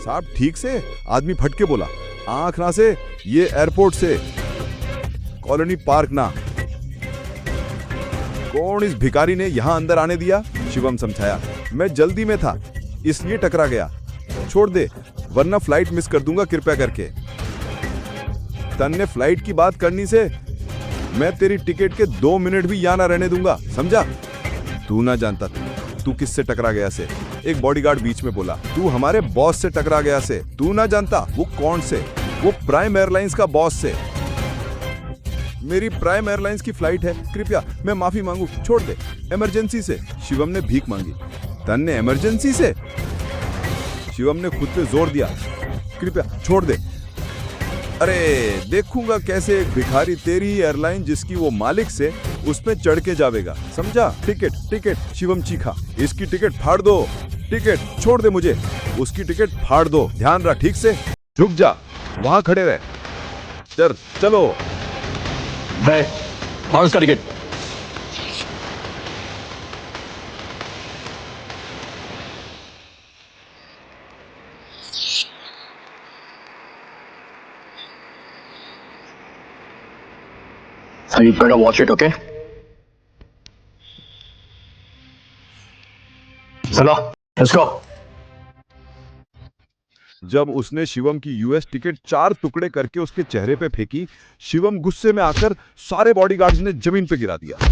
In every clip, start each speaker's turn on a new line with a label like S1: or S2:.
S1: साहब ठीक से? आदमी फट के बोला। आंख ना से, ये एयरपोर्ट से, कॉलोनी पार्क ना। कौन इस भिखारी ने यहाँ अंदर आने दिया? शिवम समझाया। मैं जल्दी में था इसलिए टकरा गया। छोड़ दे वरना फ्लाइट मिस कर दूंगा कृपया करके। तन्ने फ्लाइट की बात करनी से मैं तेरी टिकट के 2 मिनट भी यहाँ ना रहने दूंगा, समझा? तू ना जानता तू किससे टकरा गया से। एक बॉडीगार्ड बीच में बोला। तू हमारे बॉस से टकरा गया से। तू ना जानता वो कौन से? वो प्राइम एयरलाइंस का बॉस से। मेरी प्राइम एयरलाइंस की फ्लाइट है, कृपया मैं माफी मांगू, छोड़ दे। इमरजेंसी से। शिवम ने भीख मांगी। तन्ने इमरजेंसी से? शिवम ने खुद पे जोर दिया। कृपया छोड़ दे। अरे देखूंगा कैसे एक भिखारी तेरी ही एयरलाइन जिसकी वो मालिक से उस पे चढ़ के जावेगा, समझा? Ticket ticket. शिवम चीखा। इसकी टिकट फाड़ दो। टिकट छोड़ दे मुझे। उसकी टिकट फाड़ दो। ध्यान रख ठीक से। रुक जा, वहां खड़े रहे। चलो।
S2: फाड़ उसका ticket. So you better watch it, okay? चलो, let's go.
S1: जब उसने शिवम की यूएस टिकट 4 टुकड़े करके उसके चेहरे पे फेंकी, शिवम गुस्से में आकर सारे बॉडीगार्ड्स ने जमीन पे गिरा दिया।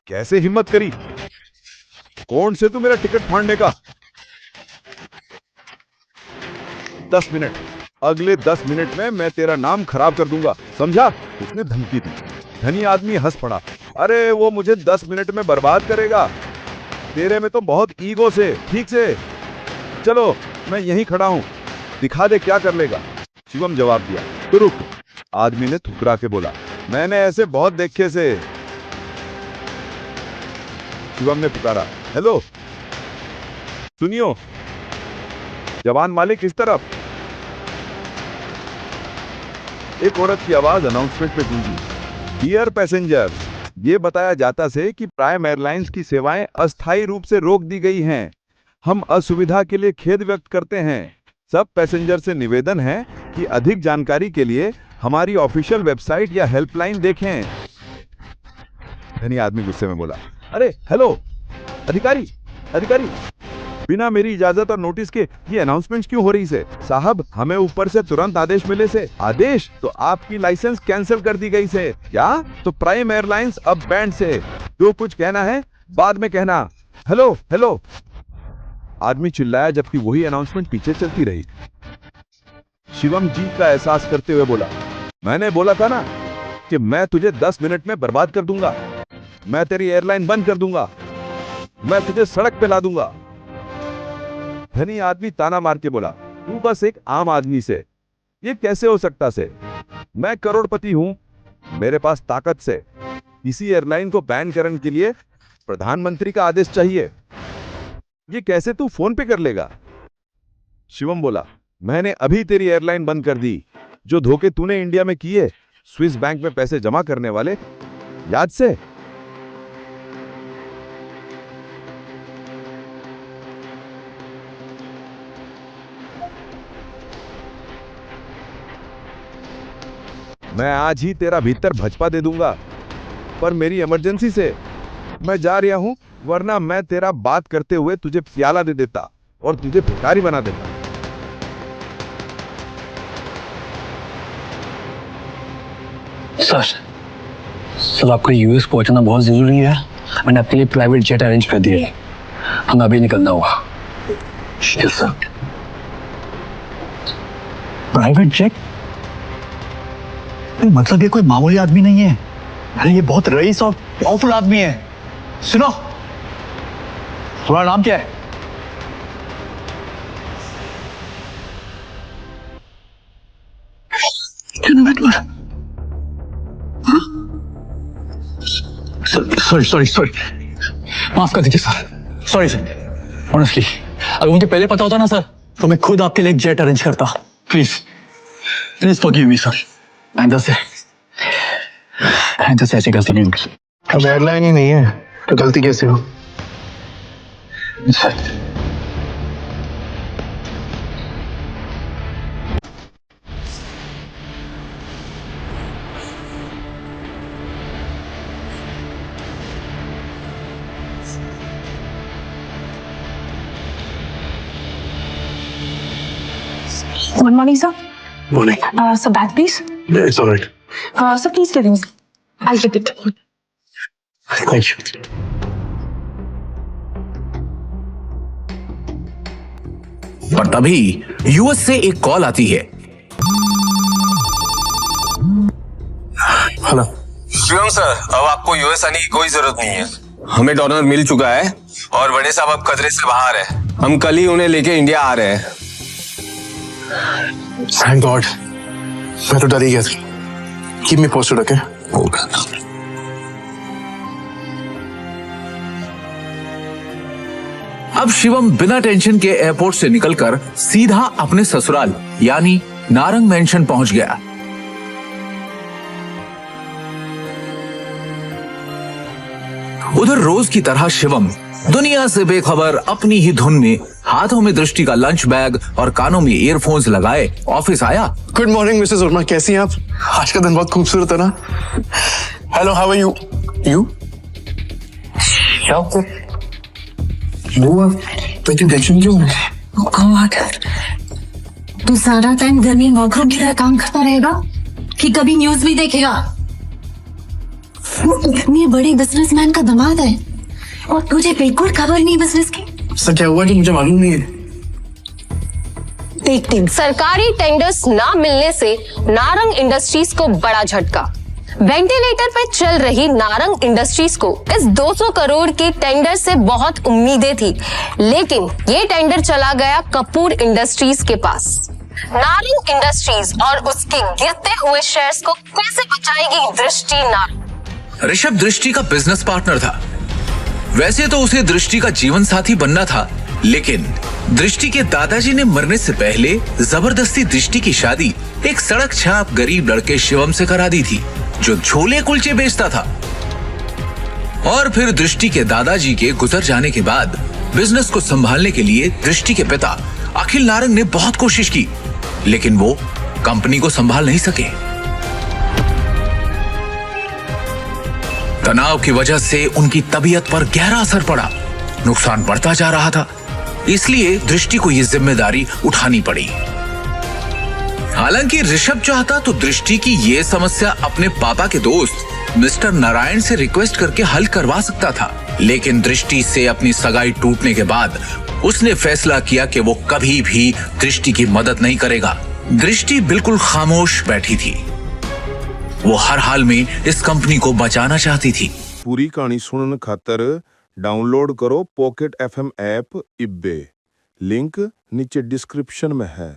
S1: कैसे हिम्मत करी? कौन से तू मेरा टिकट फाड़ने का? 10 मिनट। अगले 10 मिनट में मैं तेरा नाम खराब कर दूंगा, समझा? उसने धमकी दी। धनी आदमी हंस पड़ा। अरे वो मुझे 10 मिनट में बर्बाद करेगा। तेरे में तो बहुत ईगो से। ठीक से चलो, मैं यहीं खड़ा हूं, दिखा दे क्या कर लेगा। शिवम जवाब दिया। तो रुक, आदमी ने ठुकरा के बोला। मैंने ऐसे बहुत देखे से। शिवम ने पुकारा। हेलो सुनियो, जवान मालिक इस तरफ। एक औरत की आवाज अनाउंसमेंट में गूंजी। डियर पैसेंजर, ये बताया जाता से कि प्राइम एयरलाइंस की सेवाएं अस्थायी रूप से रोक दी गई हैं। हम असुविधा के लिए खेद व्यक्त करते हैं। सब पैसेंजर से निवेदन है कि अधिक जानकारी के लिए हमारी ऑफिशियल वेबसाइट या हेल्पलाइन देखें। धनी आदमी गुस्से में बोला। अरे हेलो अधिकारी, बिना मेरी इजाजत और नोटिस के ये अनाउंसमेंट क्यों हो रही से? साहब हमें ऊपर से तुरंत आदेश मिले से। आदेश? तो आपकी लाइसेंस कैंसिल कर दी गई से। क्या? तो प्राइम एयरलाइंस अब बैंड से। जो कुछ कहना है बाद में कहना। हेलो। आदमी चिल्लाया जबकि वही अनाउंसमेंट पीछे चलती रही। शिवम जीत का एहसास करते हुए बोला। मैंने बोला था ना कि मैं तुझे 10 मिनट में बर्बाद कर दूंगा। मैं तेरी एयरलाइन बंद कर दूंगा। मैं तुझे सड़क पे ला दूंगा। धनी आदमी ताना मार के बोला। तू बस एक आम आदमी से, ये कैसे हो सकता से? मैं करोड़पति हूं, मेरे पास ताकत से। इसी एयरलाइन को बैन करने के लिए प्रधानमंत्री का आदेश चाहिए। ये कैसे तू फोन पे कर लेगा? शिवम बोला। मैंने अभी तेरी एयरलाइन बंद कर दी। जो धोखे तूने इंडिया में किए, स्विस बैंक में पैसे जमा करने वाले, याद से? मैं आज ही तेरा भीतर भजपा दे दूंगा, पर मेरी इमरजेंसी से मैं जा रहा हूं, वरना मैं तेरा बात करते हुए तुझे प्याला दे देता और तुझे भिखारी बना देता।
S2: सर आपको यूएस पहुंचना बहुत जरूरी है। मैंने आपके लिए प्राइवेट जेट अरेंज कर दिया है। हमें अभी निकलना होगा। Sir private jet? मतलब ये कोई मामूली आदमी नहीं है। अरे ये बहुत रईस और पावरफुल आदमी है। सुनो, तुम्हारा नाम क्या है? सॉरी माफ कर दीजिए सर, सॉरी सर। ऑनेस्टली अगर मुझे पहले पता होता ना सर, तो मैं खुद आपके लिए एक जेट अरेंज करता। Please forgive me sir. आइंदा से ऐसी गलती नहीं होगी
S3: अब एयरलाइन ही नहीं है तो गलती कैसे हो?
S2: Sir.
S4: Good morning, sir.
S3: Morning.
S4: Sir, bag, please.
S3: Yeah, it's all right.
S4: Sir, please get in. I'll get it.
S3: Thank you.
S5: पर तभी यूएस से एक कॉल आती है।
S3: हेलो।
S6: शिवम सर, अब आपको यूएस आने की कोई जरूरत नहीं है। हमें डोनर मिल चुका है और बड़े साहब अब खतरे से बाहर है। हम कल ही उन्हें लेके इंडिया आ रहे हैं।
S3: Thank God. मैं तो डर ही गया था। Keep me posted, okay?
S5: अब शिवम बिना टेंशन के एयरपोर्ट से निकलकर सीधा अपने ससुराल यानी नारंग मेंशन पहुंच गया। उधर रोज की तरह शिवम दुनिया से बेखबर अपनी ही धुन में हाथों में दृष्टि का लंच बैग और कानों में ईयरफोन्स लगाए ऑफिस आया।
S3: गुड मॉर्निंग मिसेस वर्मा, कैसी हैं आप? आज का दिन बहुत खूबसूरत है ना? Hello, how are you? You? तो इतनी टेंशन क्यों है?
S4: God. तू सारा टाइम घर में वर्करूम की तरह काम करता रहेगा कि कभी न्यूज भी देखेगा? वो इतने बड़े बिजनेसमैन का दामाद है और तुझे बिल्कुल खबर नहीं बिजनेस की।
S3: सर क्या हुआ कि मुझे मालूम नहीं है।
S4: देखते
S7: सरकारी टेंडर्स ना मिलने से नारंग इंडस्ट्रीज को बड़ा झटका। वेंटिलेटर पे चल रही नारंग इंडस्ट्रीज को इस 200 करोड़ के टेंडर से बहुत उम्मीदें थी, लेकिन ये टेंडर चला गया कपूर इंडस्ट्रीज के पास। नारंग इंडस्ट्रीज और उसके गिरते हुए शेयर्स को कैसे बचाएगी दृष्टि नारंग?
S5: ऋषभ दृष्टि का बिजनेस पार्टनर था। वैसे तो उसे दृष्टि का जीवन साथी बनना था, लेकिन दृष्टि के दादाजी ने मरने से पहले जबरदस्ती दृष्टि की शादी एक सड़क छाप गरीब लड़के शिवम से करा दी थी, जो छोले कुलचे बेचता था। और फिर दृष्टि के दादाजी के गुजर जाने के बाद बिजनेस को संभालने के लिए दृष्टि के पिता अखिल नारंग ने बहुत कोशिश की, लेकिन वो कंपनी को संभाल नहीं सके। तनाव की वजह से उनकी तबीयत पर गहरा असर पड़ा, नुकसान बढ़ता जा रहा था, इसलिए दृष्टि को यह जिम्मेदारी उठानी पड़ी। हालांकि ऋषभ चाहता तो दृष्टि की ये समस्या अपने पापा के दोस्त मिस्टर नारायण से रिक्वेस्ट करके हल करवा सकता था, लेकिन दृष्टि से अपनी सगाई टूटने के बाद उसने फैसला किया कि वो कभी भी दृष्टि की मदद नहीं करेगा। दृष्टि बिल्कुल खामोश बैठी थी। वो हर हाल में इस कंपनी को बचाना चाहती थी।
S8: पूरी कहानी सुनने खातर डाउनलोड करो पॉकेट FM ऐप इब्बे, लिंक नीचे डिस्क्रिप्शन में है।